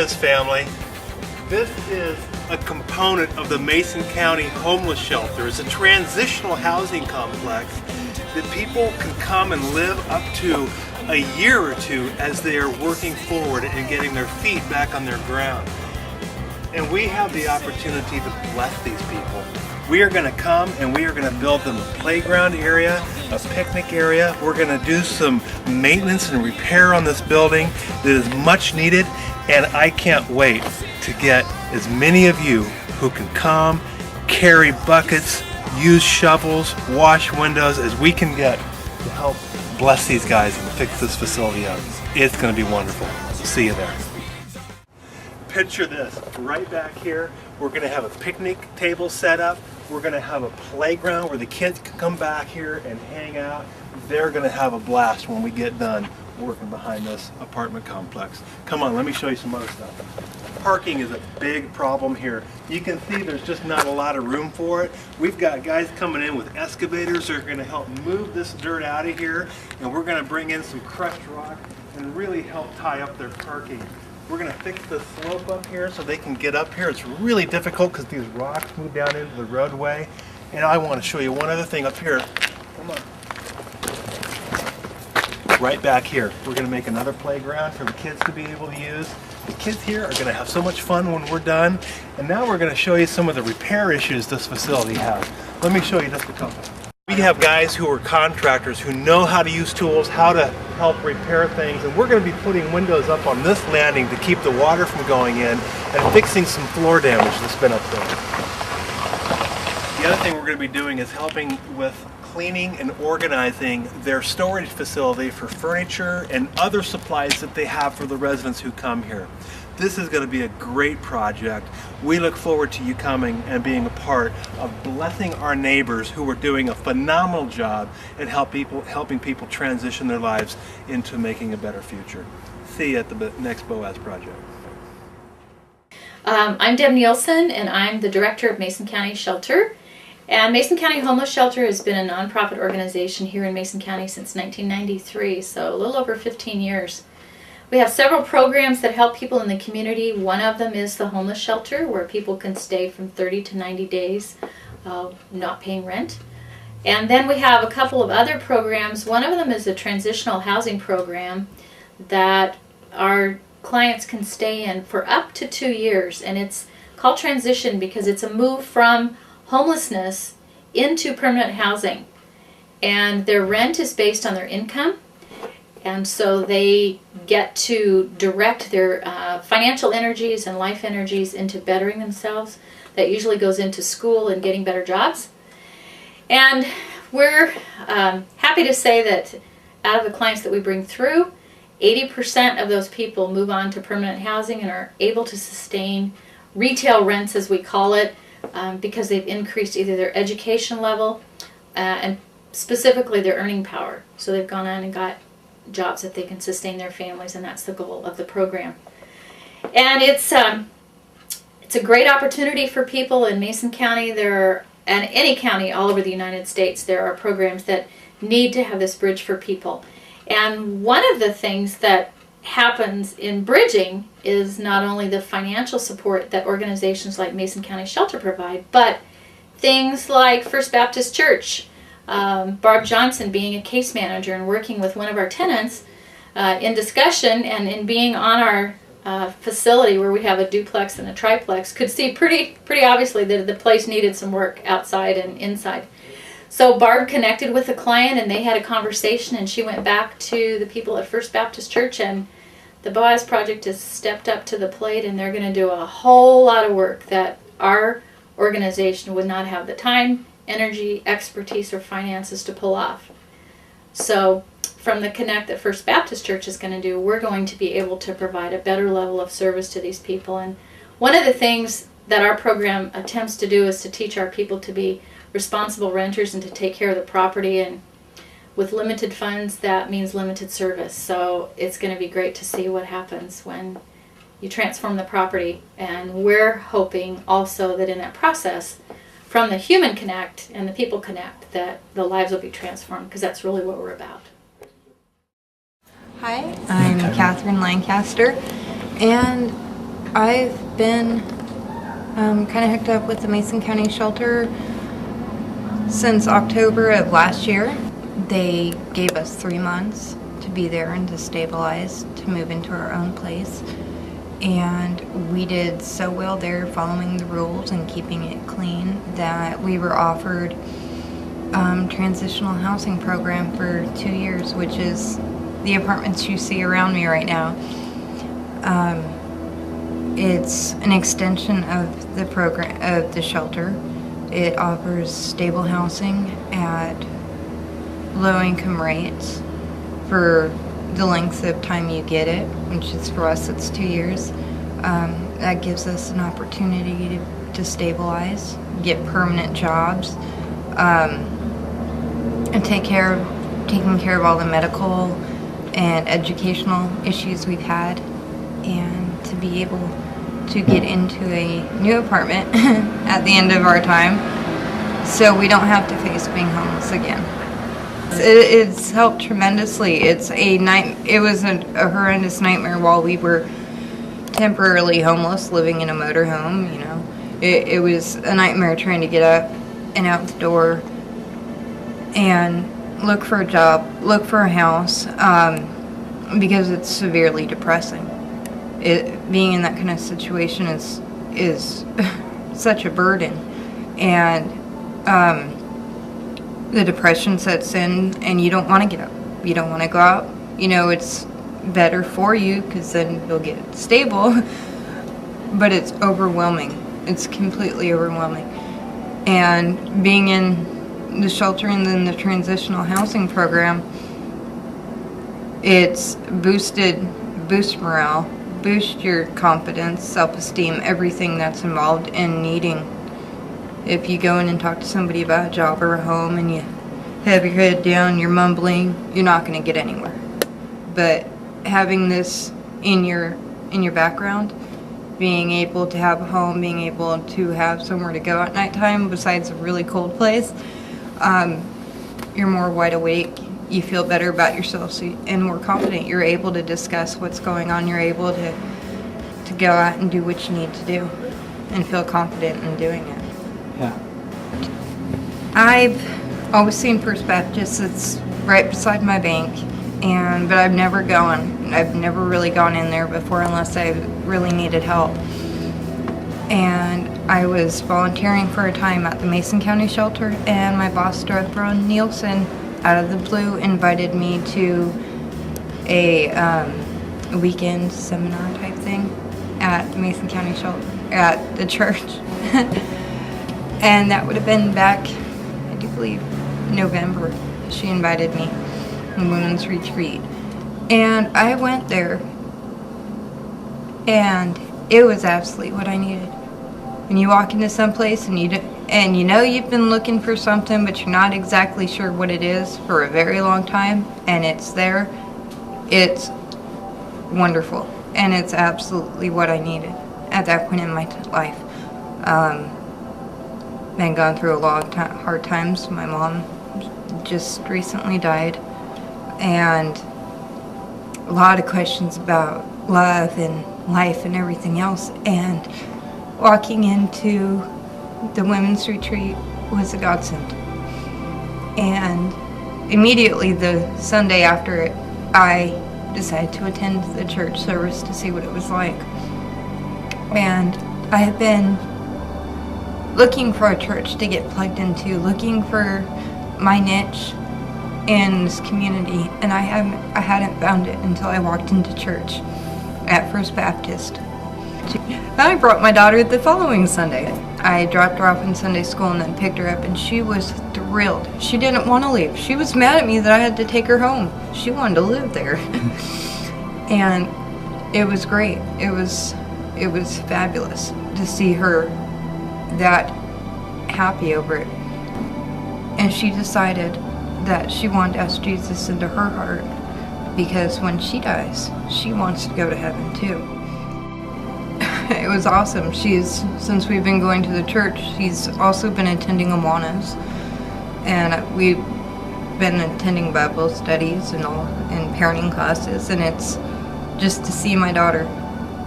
this, family. This is a component of the Mason County Homeless Shelter. It's a transitional housing complex that people can come and live up to a year or two as they are working forward and getting their feet back on their ground. And we have the opportunity to bless these people. We are going to come and we are going to build them a playground area, a picnic area. We're going to do some maintenance and repair on this building that is much needed, and I can't wait to get as many of you who can come, carry buckets, use shovels, wash windows as we can get to help bless these guys and fix this facility up. It's going to be wonderful. See you there. Picture this, right back here, we're going to have a picnic table set up. We're going to have a playground where the kids can come back here and hang out. They're going to have a blast when we get done working behind this apartment complex. Come on, let me show you some other stuff. Parking is a big problem here. You can see there's just not a lot of room for it. We've got guys coming in with excavators that are going to help move this dirt out of here, and we're going to bring in some crushed rock and really help tie up their parking. We're going to fix the slope up here so they can get up here. It's really difficult because these rocks move down into the roadway. And I want to show you one other thing up here. Come on. Right back here, we're going to make another playground for the kids to be able to use. The kids here are going to have so much fun when we're done. And now we're going to show you some of the repair issues this facility has. Let me show you just a couple. We have guys who are contractors who know how to use tools, how to help repair things, and we're going to be putting windows up on this landing to keep the water from going in and fixing some floor damage that's been up there. The other thing we're going to be doing is helping with cleaning and organizing their storage facility for furniture and other supplies that they have for the residents who come here. This is going to be a great project. We look forward to you coming and being a part of blessing our neighbors who are doing a phenomenal job at helping people transition their lives into making a better future. See you at the next Boaz project. I'm Deb Nielsen, and I'm the director of Mason County Shelter. And Mason County Homeless Shelter has been a nonprofit organization here in Mason County since 1993, so a little over 15 years. We have several programs that help people in the community. One of them is the homeless shelter, where people can stay from 30 to 90 days not paying rent. And then we have a couple of other programs. One of them is a transitional housing program that our clients can stay in for up to 2 years. And it's called Transition because it's a move from homelessness into permanent housing. And their rent is based on their income. And so they get to direct their financial energies and life energies into bettering themselves. That usually goes into school and getting better jobs. And we're happy to say that out of the clients that we bring through, 80% of those people move on to permanent housing and are able to sustain retail rents, as we call it, because they've increased either their education level and specifically their earning power. So they've gone on and got jobs that they can sustain their families, and that's the goal of the program. And it's a great opportunity for people in Mason County. And any county all over the United States, there are programs that need to have this bridge for people. And one of the things that happens in bridging is not only the financial support that organizations like Mason County Shelter provide, but things like First Baptist Church, Barb Johnson being a case manager and working with one of our tenants in discussion and in being on our facility where we have a duplex and a triplex, could see pretty obviously that the place needed some work outside and inside. So Barb connected with the client and they had a conversation, and she went back to the people at First Baptist Church, and the Boaz Project has stepped up to the plate, and they're going to do a whole lot of work that our organization would not have the time, energy, expertise, or finances to pull off. So from the connect that First Baptist Church is going to do, we're going to be able to provide a better level of service to these people. And one of the things that our program attempts to do is to teach our people to be responsible renters and to take care of the property. And with limited funds, that means limited service. So it's going to be great to see what happens when you transform the property. And we're hoping also that in that process, from the human connect and the people connect, that the lives will be transformed, because that's really what we're about. Hi, I'm Catherine Lancaster, and I've been kind of hooked up with the Mason County Shelter since October of last year. They gave us 3 months to be there and to stabilize, to move into our own place. And we did so well there, following the rules and keeping it clean, that we were offered transitional housing program for 2 years, which is the apartments you see around me right now. It's an extension of the program, of the shelter. It offers stable housing at low income rates for the length of time you get it, which is, for us, it's 2 years. That gives us an opportunity to stabilize, get permanent jobs, and taking care of all the medical and educational issues we've had, and to be able to get into a new apartment at the end of our time, so we don't have to face being homeless again. It's helped tremendously. It was a horrendous nightmare while we were temporarily homeless, living in a motorhome. You know, it was a nightmare trying to get up and out the door and look for a job, look for a house, because it's severely depressing. Being in that kind of situation is such a burden, and the depression sets in, and you don't want to get up. You don't want to go out. You know, it's better for you because then you'll get stable, but it's overwhelming. It's completely overwhelming. And being in the shelter and then the transitional housing program, it's boost morale, boost your confidence, self-esteem, everything that's involved in needing. If you go in and talk to somebody about a job or a home and you have your head down, you're mumbling, you're not going to get anywhere. But having this in your background, being able to have a home, being able to have somewhere to go at nighttime besides a really cold place, you're more wide awake. You feel better about yourself and more confident. You're able to discuss what's going on. You're able to go out and do what you need to do and feel confident in doing it. Yeah. I've always seen First Baptist. It's right beside my bank, but I've never really gone in there before unless I really needed help. And I was volunteering for a time at the Mason County Shelter, and my boss, Director Ron Nielsen, out of the blue, invited me to a weekend seminar type thing at the Mason County Shelter, at the church. And that would have been back, I do believe, November. She invited me, a women's retreat. And I went there, and it was absolutely what I needed. When you walk into some place and you know you've been looking for something, but you're not exactly sure what it is for a very long time, and it's there, it's wonderful. And it's absolutely what I needed at that point in my life. Been gone through a lot of hard times. My mom just recently died, and a lot of questions about love and life and everything else. And walking into the women's retreat was a godsend. And immediately the Sunday after it, I decided to attend the church service to see what it was like. And I have been looking for a church to get plugged into, looking for my niche in this community, and I hadn't found it until I walked into church at First Baptist. I brought my daughter the following Sunday. I dropped her off in Sunday school and then picked her up, and she was thrilled. She didn't want to leave. She was mad at me that I had to take her home. She wanted to live there. And it was great. It was fabulous to see her that happy over it. And she decided that she wanted to ask Jesus into her heart, because when she dies, she wants to go to heaven too. It was awesome. Since we've been going to the church, she's also been attending Awanas, and we've been attending Bible studies and parenting classes, and it's just to see my daughter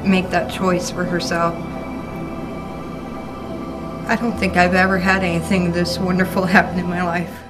make that choice for herself. I don't think I've ever had anything this wonderful happen in my life.